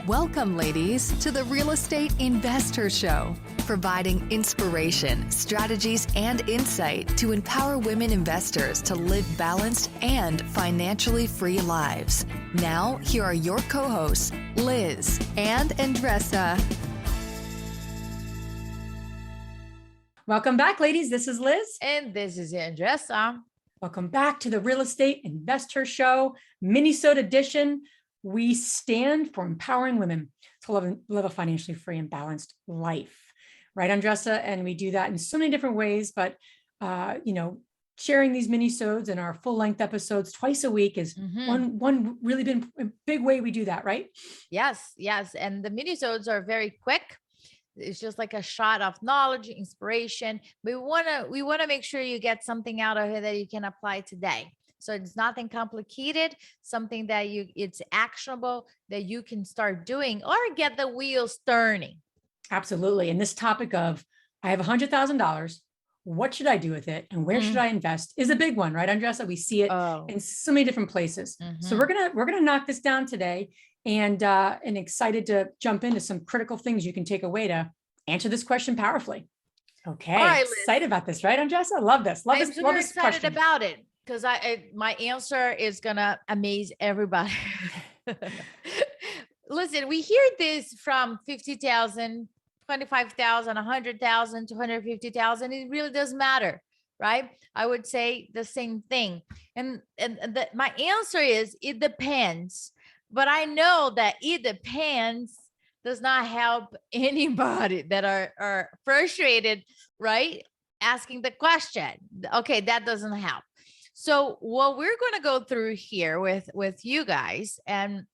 Welcome, ladies, to the Real Estate Investor Show, providing inspiration, strategies, and insight to empower women investors to live balanced and financially free lives. Now, here are your co-hosts, Liz and Andresa. Welcome back, ladies. This is Liz. And this is Andresa. Welcome back to the Real Estate Investor Show, minisode edition. We stand for empowering women to live a financially free and balanced life. Right, Andresa? And we do that in so many different ways, but, sharing these minisodes and our full-length episodes twice a week is one really big way we do that, right? Yes. And the minisodes are very quick. It's just like a shot of knowledge, inspiration. We want to make sure you get something out of it that you can apply today. So it's nothing complicated, something that it's actionable that you can start doing or get the wheels turning. Absolutely. And this topic of, I have $100,000. What should I do with it? And where should I invest is a big one, right, Andresa? We see it in so many different places. So we're gonna knock this down today, and excited to jump into some critical things you can take away to answer this question powerfully. Okay, all right, excited about this, right, Andresa? Love this. Love this. I'm excited about it because my answer is gonna amaze everybody. Listen, we hear this from 50,000. 25,000, 100,000, 250,000. It really doesn't matter, right? I would say the same thing. And my answer is it depends. But I know that it depends does not help anybody that are frustrated, right? Asking the question. Okay, that doesn't help. So what we're going to go through here with you guys, and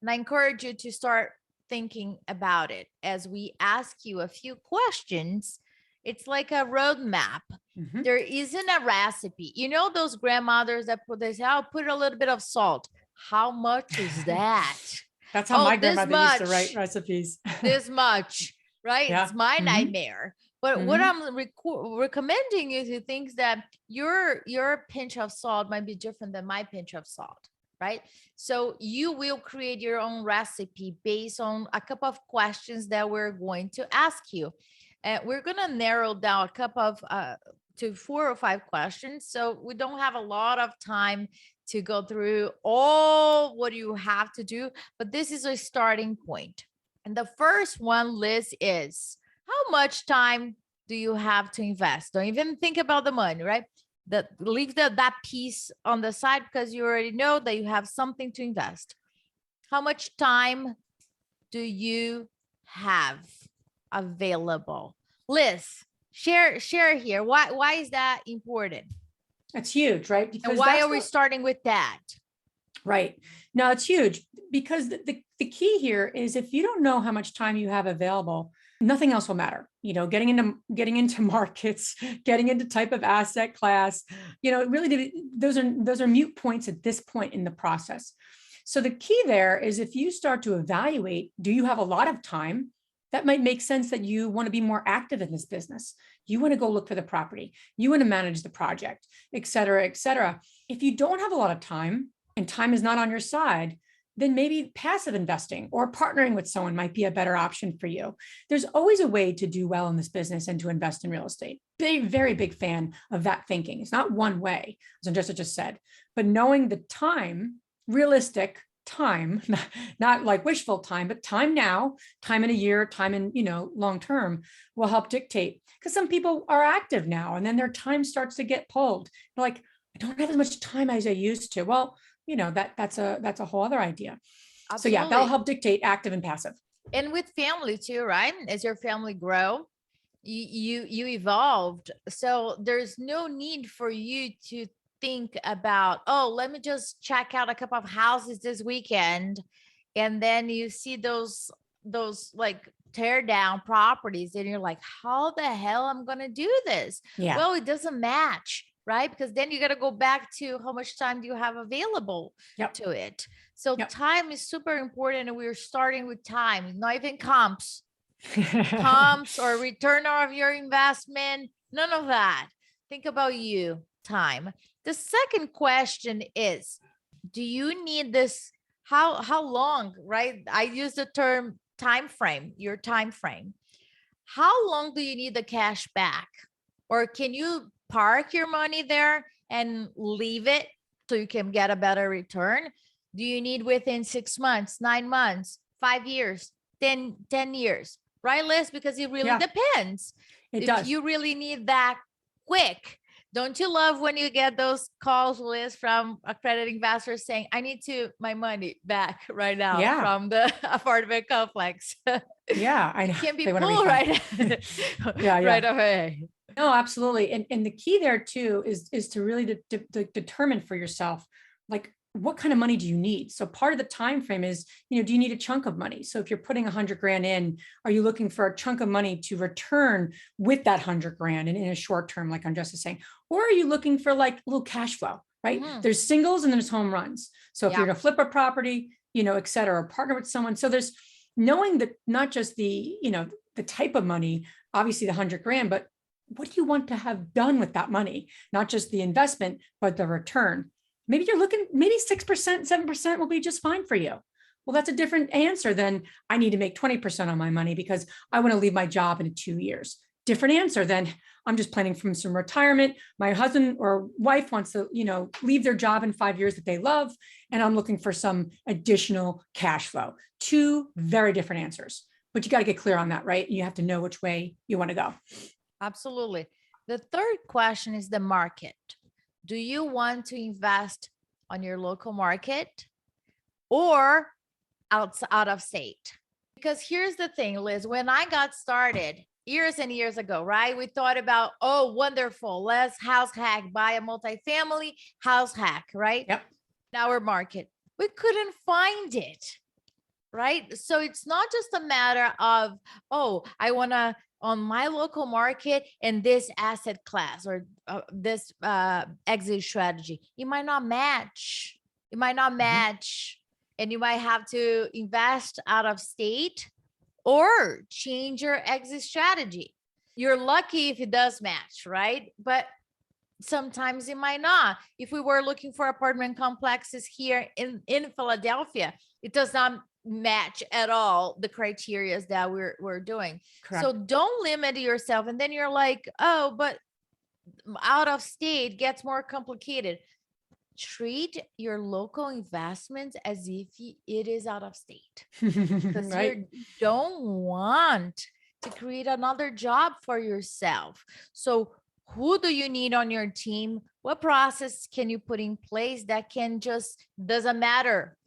I encourage you to start thinking about it as we ask you a few questions. It's like a roadmap. There isn't a recipe. You know, those grandmothers that say, I'll put a little bit of salt. How much is that? That's how my grandmother used to write recipes. This much, right? Yeah. It's my nightmare. But what I'm recommending you to think that your pinch of salt might be different than my pinch of salt. Right? So you will create your own recipe based on a couple of questions that we're going to ask you. And we're going to narrow down a couple of to 4 or 5 questions. So we don't have a lot of time to go through all what you have to do, but this is a starting point. And the first one, Liz, is how much time do you have to invest? Don't even think about the money, right? Leave that piece on the side because you already know that you have something to invest. How much time do you have available? Liz, share here. Why is that important? That's huge, right? Because and why are we starting with that? Right. No, it's huge because the key here is if you don't know how much time you have available, nothing else will matter. Getting into markets, getting into type of asset class, really those are moot points at this point in the process. So the key there is if you start to evaluate, do you have a lot of time? That might make sense that you want to be more active in this business. You want to go look for the property. You want to manage the project, et cetera, et cetera. If you don't have a lot of time and time is not on your side, then maybe passive investing or partnering with someone might be a better option for you. There's always a way to do well in this business and to invest in real estate. Very big fan of that thinking. It's not one way, as Andresa just said, but knowing the time, realistic time, not like wishful time, but time now, time in a year, time in, long term will help dictate. Because some people are active now and then their time starts to get pulled. They're like, I don't have as much time as I used to. Well, that's a whole other idea. Absolutely. So yeah, that'll help dictate active and passive. And with family too, right? As your family grow, you evolved. So there's no need for you to think about, let me just check out a couple of houses this weekend. And then you see those like tear down properties and you're like, how the hell I'm going to do this? Yeah. Well, it doesn't match. Right? Because then you got to go back to how much time do you have available to it. So time is super important. And we're starting with time, not even comps or return of your investment. None of that. Think about you, time. The second question is, do you need this how long, right? I use the term time frame, your time frame. How long do you need the cash back? Or can you park your money there and leave it so you can get a better return? Do you need within 6 months, 9 months, 5 years, 10 years, right, Liz? Because it really depends. It If does. you really need that quick. Don't you love when you get those calls, Liz, from accredited investors saying, I need my money back right now from the apartment complex? Yeah, I know. It can be pulled right, right away. No, absolutely. And the key there too is to really determine for yourself, like, what kind of money do you need? So part of the time frame is, do you need a chunk of money? So if you're putting 100 grand in, are you looking for a chunk of money to return with that 100 grand and in a short term, like Andresa is saying, or are you looking for like a little cash flow, right? There's singles and there's home runs. So if you're going to flip a property, et cetera, or partner with someone. So there's knowing that not just the type of money, obviously the 100 grand, but what do you want to have done with that money? Not just the investment, but the return. Maybe you're looking, maybe 6%, 7% will be just fine for you. Well, that's a different answer than I need to make 20% on my money because I want to leave my job in 2 years. Different answer than I'm just planning from some retirement. My husband or wife wants to, leave their job in 5 years that they love. And I'm looking for some additional cash flow. Two very different answers, but you got to get clear on that, right? You have to know which way you want to go. Absolutely. The third question is the market. Do you want to invest on your local market or out of state? Because here's the thing, Liz, when I got started years and years ago, right? We thought about, oh, wonderful. Let's house hack, buy a multifamily house hack, right? Yep. In our market. We couldn't find it, right? So it's not just a matter of, oh, I want to on my local market and this asset class or this exit strategy. It might not match. It might not match. And you might have to invest out of state or change your exit strategy. You're lucky if it does match, right? But sometimes it might not. If we were looking for apartment complexes here in Philadelphia, it does not match at all the criteria that we're doing. Correct. So don't limit yourself. And then you're like, oh, but out of state gets more complicated. Treat your local investments as if it is out of state. Because you don't want to create another job for yourself. So who do you need on your team? What process can you put in place that doesn't matter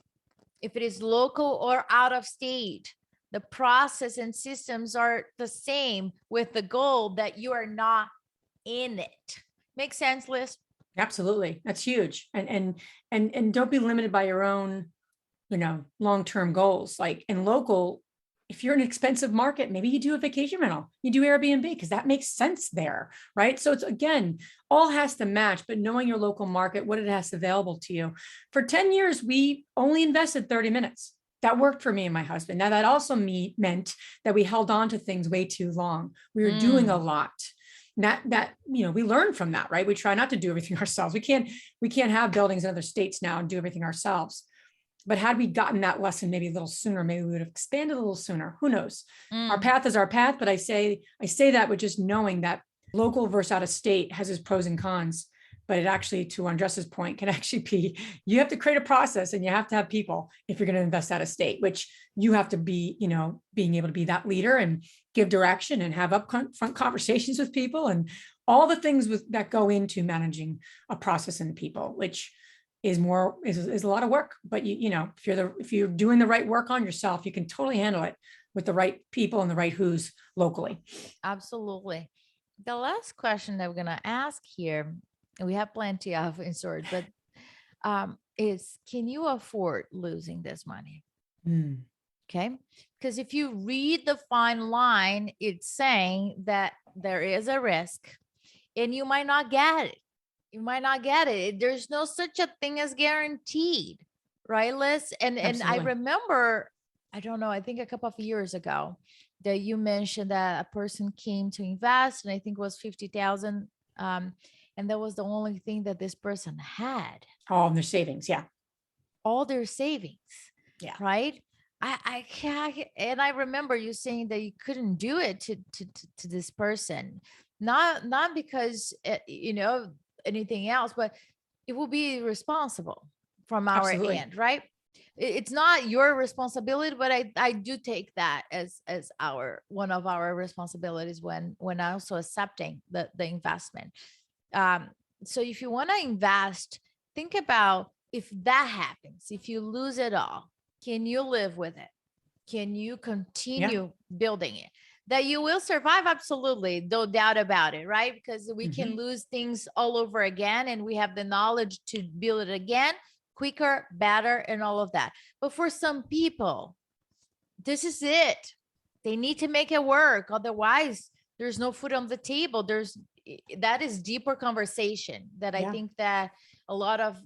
if it is local or out of state? The process and systems are the same with the goal that you are not in it. Make sense, Liz? Absolutely. That's huge. And don't be limited by your own, long-term goals. Like in local, if you're in an expensive market, maybe you do a vacation rental, you do Airbnb because that makes sense there, right? So it's, again, all has to match, but knowing your local market, what it has available to you. For 10 years, we only invested 30 minutes. That worked for me and my husband. Now that also meant that we held on to things way too long. We were doing a lot. That we learned from that, right? We try not to do everything ourselves. We can't have buildings in other states now and do everything ourselves. But had we gotten that lesson maybe a little sooner, maybe we would have expanded a little sooner. Who knows? Our path is our path. But I say that with just knowing that local versus out of state has its pros and cons. But it actually, to Andresa's point, can actually be, you have to create a process and you have to have people if you're going to invest out of state, which you have to be, being able to be that leader and give direction and have upfront conversations with people and all the things that go into managing a process and people, which is a lot of work. But if you're doing the right work on yourself, you can totally handle it with the right people and the right who's locally. Absolutely. The last question that we're going to ask here, and we have plenty of in storage, but is, can you afford losing this money? Okay. Because if you read the fine line, it's saying that there is a risk and you might not get it. You might not get it. There's no such a thing as guaranteed, right, Liz? And I remember, I don't know, I think a couple of years ago that you mentioned that a person came to invest, and I think it was 50,000. And that was the only thing that this person had. All of their savings. Yeah. all their savings. Yeah. Right. I can't, and I remember you saying that you couldn't do it to this person, not because anything else, but it will be irresponsible from our Absolutely. end, right? It's not your responsibility, but I do take that as our one of our responsibilities when also accepting the investment. So if you want to invest, think about, if that happens, if you lose it all, can you live with it? Can you continue building it? That you will survive? Absolutely. No doubt about it, right? Because we can lose things all over again, and we have the knowledge to build it again, quicker, better, and all of that. But for some people, this is it. They need to make it work. Otherwise, there's no food on the table. That is deeper conversation that I think that a lot of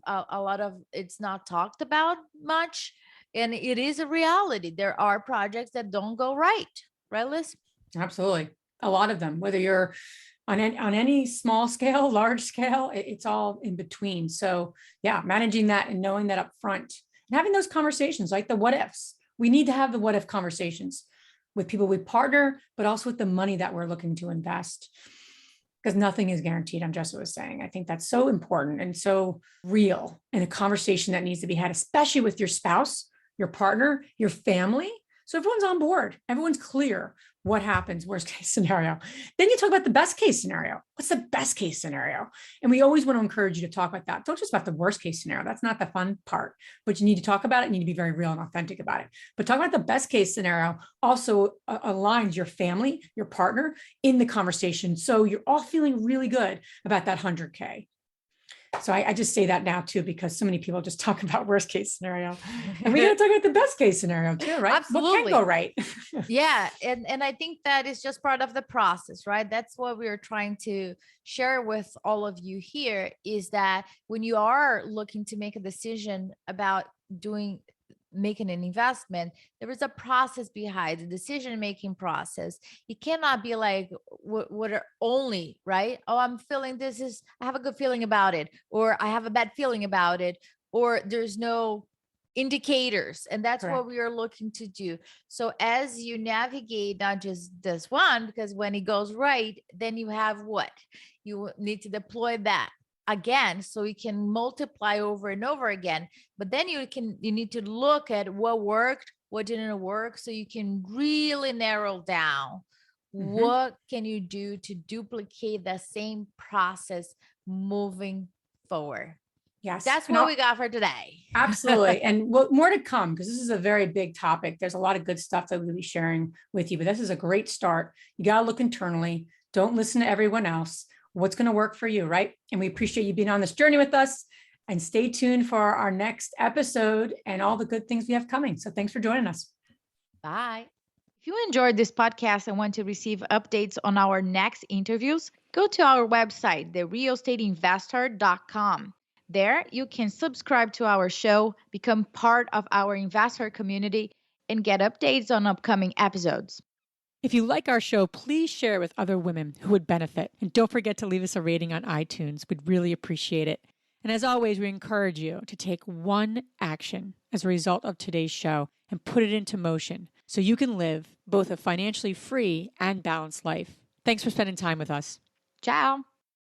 it's not talked about much. And it is a reality. There are projects that don't go right, Liz? Absolutely. A lot of them, whether you're on any small scale, large scale, it's all in between. So yeah, managing that and knowing that up front and having those conversations, like the what ifs. We need to have the what if conversations with people we partner, but also with the money that we're looking to invest, because nothing is guaranteed. Andresa was saying, I think that's so important and so real, and a conversation that needs to be had, especially with your spouse, your partner, your family. So everyone's on board, everyone's clear what happens, worst case scenario. Then you talk about the best case scenario. What's the best case scenario? And we always want to encourage you to talk about that. Don't just about the worst case scenario. That's not the fun part, but you need to talk about it. You need to be very real and authentic about it. But talk about the best case scenario also aligns your family, your partner in the conversation. So you're all feeling really good about that 100K. So I just say that now too, because so many people just talk about worst case scenario, and we got to talk about the best case scenario too, right? Absolutely. What can go right? Yeah. And I think that is just part of the process, right? That's what we're trying to share with all of you here, is that when you are looking to make a decision about making an investment, there is a process behind the decision-making process. It cannot be like what are only, right? Oh, I have a good feeling about it, or I have a bad feeling about it, or there's no indicators. And that's Correct. what we are looking to do. So as you navigate, not just this one, because when it goes right, then you have what? You need to deploy that again, so you can multiply over and over again. But then you need to look at what worked, what didn't work, so you can really narrow down what can you do to duplicate that same process moving forward. Yes. That's what we got for today. Absolutely. And more to come, because this is a very big topic. There's a lot of good stuff that we'll be sharing with you, but this is a great start. You got to look internally. Don't listen to everyone else. What's going to work for you, right? And we appreciate you being on this journey with us, and stay tuned for our next episode and all the good things we have coming. So thanks for joining us. Bye. If you enjoyed this podcast and want to receive updates on our next interviews, go to our website, therealestateinvestor.com. There, you can subscribe to our show, become part of our investor community, and get updates on upcoming episodes. If you like our show, please share it with other women who would benefit. And don't forget to leave us a rating on iTunes. We'd really appreciate it. And as always, we encourage you to take one action as a result of today's show and put it into motion so you can live both a financially free and balanced life. Thanks for spending time with us. Ciao.